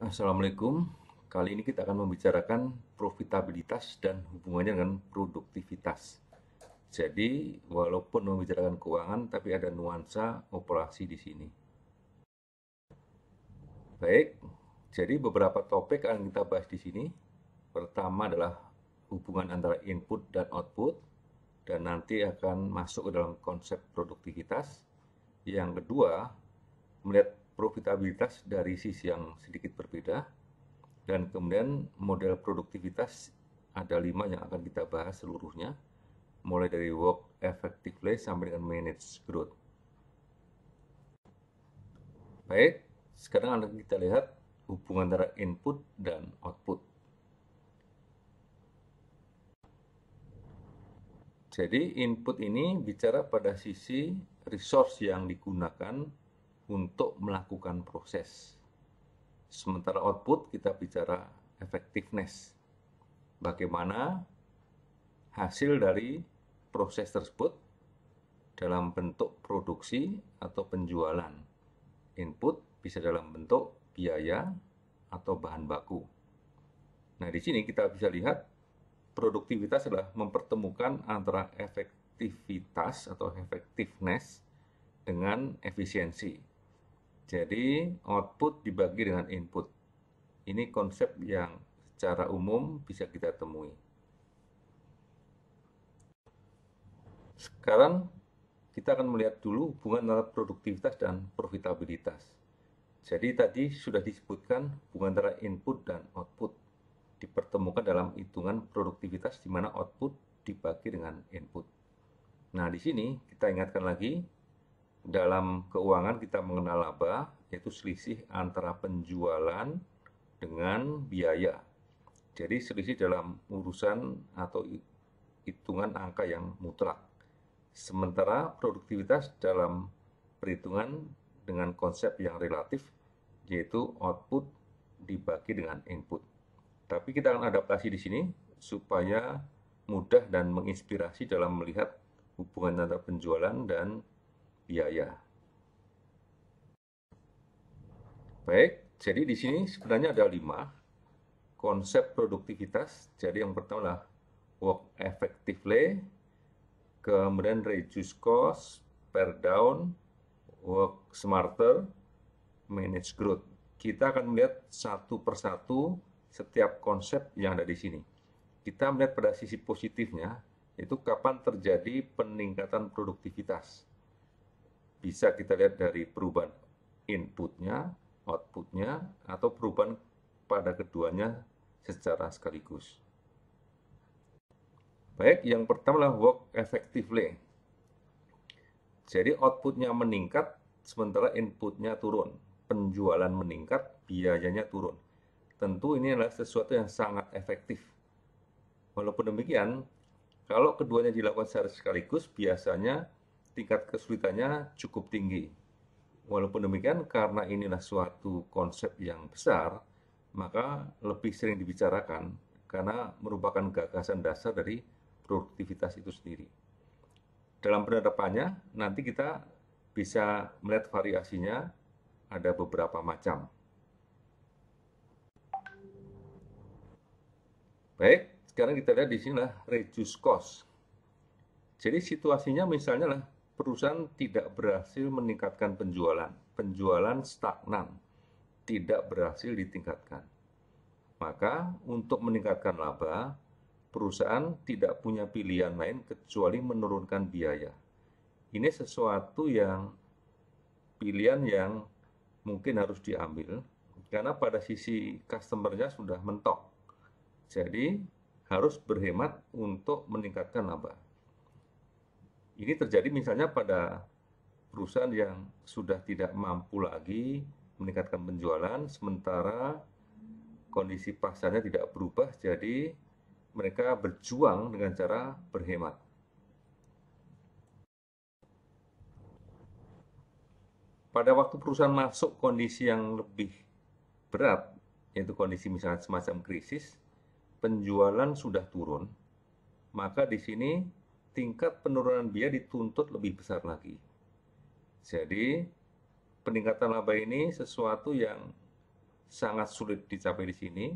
Assalamualaikum. Kali ini kita akan membicarakan profitabilitas dan hubungannya dengan produktivitas. Jadi, walaupun membicarakan keuangan, tapi ada nuansa operasi di sini. Baik, jadi beberapa topik akan kita bahas di sini. Pertama adalah hubungan antara input dan output, dan nanti akan masuk ke dalam konsep produktivitas. Yang kedua, melihat profitabilitas dari sisi yang sedikit berbeda. Dan kemudian model produktivitas ada 5 yang akan kita bahas seluruhnya, mulai dari work effectively sampai dengan manage growth. Baik, sekarang kita lihat hubungan antara input dan output. Jadi input ini bicara pada sisi resource yang digunakan untuk melakukan proses. Sementara output kita bicara effectiveness. Bagaimana hasil dari proses tersebut dalam bentuk produksi atau penjualan. Input bisa dalam bentuk biaya atau bahan baku. Nah, di sini kita bisa lihat produktivitas adalah mempertemukan antara efektivitas atau effectiveness dengan efisiensi. Jadi, output dibagi dengan input. Ini konsep yang secara umum bisa kita temui. Sekarang kita akan melihat dulu hubungan antara produktivitas dan profitabilitas. Jadi tadi sudah disebutkan hubungan antara input dan output dipertemukan dalam hitungan produktivitas di mana output dibagi dengan input. Nah, di sini kita ingatkan lagi, dalam keuangan kita mengenal laba, yaitu selisih antara penjualan dengan biaya. Jadi selisih dalam urusan atau hitungan angka yang mutlak. Sementara produktivitas dalam perhitungan dengan konsep yang relatif, yaitu output dibagi dengan input. Tapi kita akan adaptasi di sini supaya mudah dan menginspirasi dalam melihat hubungan antara penjualan dan biaya. Baik, jadi di sini sebenarnya ada 5 konsep produktivitas. Jadi yang pertama adalah work effectively, kemudian reduce cost, pare down, work smarter, manage growth. Kita akan melihat satu persatu setiap konsep yang ada di sini. Kita melihat pada sisi positifnya, itu kapan terjadi peningkatan produktivitas. Bisa kita lihat dari perubahan inputnya, outputnya, atau perubahan pada keduanya secara sekaligus. Baik, yang pertama adalah work effectively. Jadi outputnya meningkat, sementara inputnya turun. Penjualan meningkat, biayanya turun. Tentu ini adalah sesuatu yang sangat efektif. Walaupun demikian, kalau keduanya dilakukan secara sekaligus, biasanya tingkat kesulitannya cukup tinggi. Walaupun demikian, karena inilah suatu konsep yang besar, maka lebih sering dibicarakan karena merupakan gagasan dasar dari produktivitas itu sendiri. Dalam penerapannya, nanti kita bisa melihat variasinya ada beberapa macam. Baik, sekarang kita lihat di sini lah reduce cost. Jadi situasinya misalnya lah perusahaan tidak berhasil meningkatkan penjualan, penjualan stagnan, tidak berhasil ditingkatkan. Maka untuk meningkatkan laba, perusahaan tidak punya pilihan lain kecuali menurunkan biaya. Ini sesuatu yang pilihan yang mungkin harus diambil karena pada sisi customer-nya sudah mentok. Jadi harus berhemat untuk meningkatkan laba. Ini terjadi misalnya pada perusahaan yang sudah tidak mampu lagi meningkatkan penjualan, sementara kondisi pasarnya tidak berubah, jadi mereka berjuang dengan cara berhemat. Pada waktu perusahaan masuk kondisi yang lebih berat, yaitu kondisi misalnya semacam krisis, penjualan sudah turun, maka di sini tingkat penurunan biaya dituntut lebih besar lagi. Jadi, peningkatan laba ini sesuatu yang sangat sulit dicapai di sini,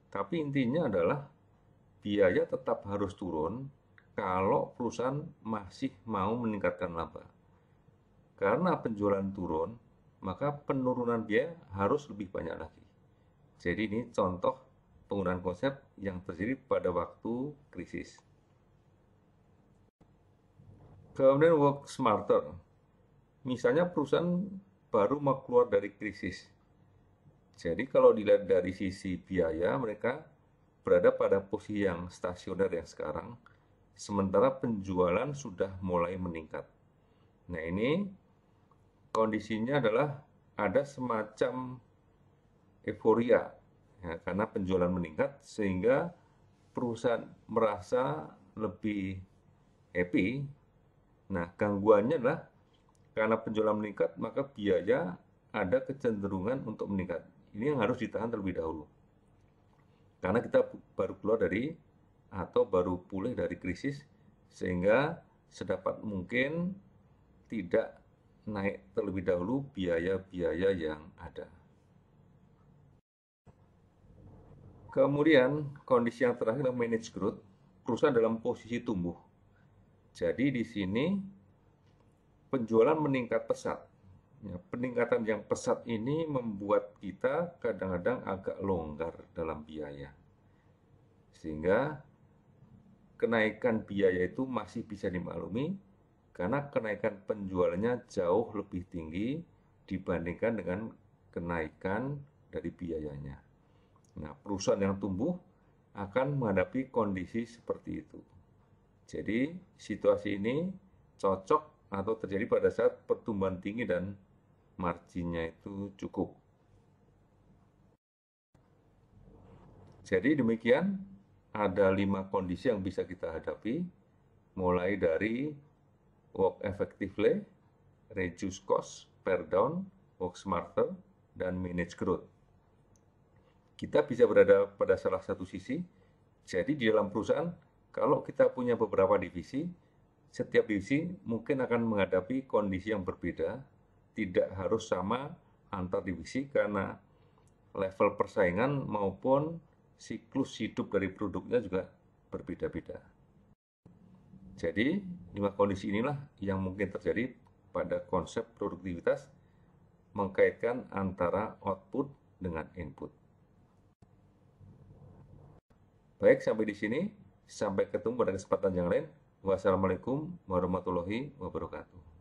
tapi intinya adalah biaya tetap harus turun kalau perusahaan masih mau meningkatkan laba. Karena penjualan turun, maka penurunan biaya harus lebih banyak lagi. Jadi ini contoh penggunaan konsep yang terjadi pada waktu krisis. Kemudian work smarter. Misalnya perusahaan baru mau keluar dari krisis. Jadi kalau dilihat dari sisi biaya, mereka berada pada posisi yang stasioner yang sekarang, sementara penjualan sudah mulai meningkat. Nah ini kondisinya adalah ada semacam euforia, ya, karena penjualan meningkat sehingga perusahaan merasa lebih happy. Nah gangguannya adalah karena penjualan meningkat, maka biaya ada kecenderungan untuk meningkat. Ini yang harus ditahan terlebih dahulu. Karena kita baru keluar dari atau baru pulih dari krisis, sehingga sedapat mungkin tidak naik terlebih dahulu biaya-biaya yang ada. Kemudian kondisi yang terakhir adalah manage growth, perusahaan dalam posisi tumbuh. Jadi di sini penjualan meningkat pesat. Ya, peningkatan yang pesat ini membuat kita kadang-kadang agak longgar dalam biaya. Sehingga kenaikan biaya itu masih bisa dimaklumi karena kenaikan penjualannya jauh lebih tinggi dibandingkan dengan kenaikan dari biayanya. Nah, perusahaan yang tumbuh akan menghadapi kondisi seperti itu. Jadi, situasi ini cocok atau terjadi pada saat pertumbuhan tinggi dan marginnya itu cukup. Jadi demikian, ada 5 kondisi yang bisa kita hadapi, mulai dari work effectively, reduce cost, pare down, work smarter, dan manage growth. Kita bisa berada pada salah satu sisi, jadi di dalam perusahaan, kalau kita punya beberapa divisi, setiap divisi mungkin akan menghadapi kondisi yang berbeda, tidak harus sama antar divisi karena level persaingan maupun siklus hidup dari produknya juga berbeda-beda. Jadi, 5 kondisi inilah yang mungkin terjadi pada konsep produktivitas mengkaitkan antara output dengan input. Baik, sampai di sini. Sampai ketemu pada kesempatan yang lain. Wassalamualaikum warahmatullahi wabarakatuh.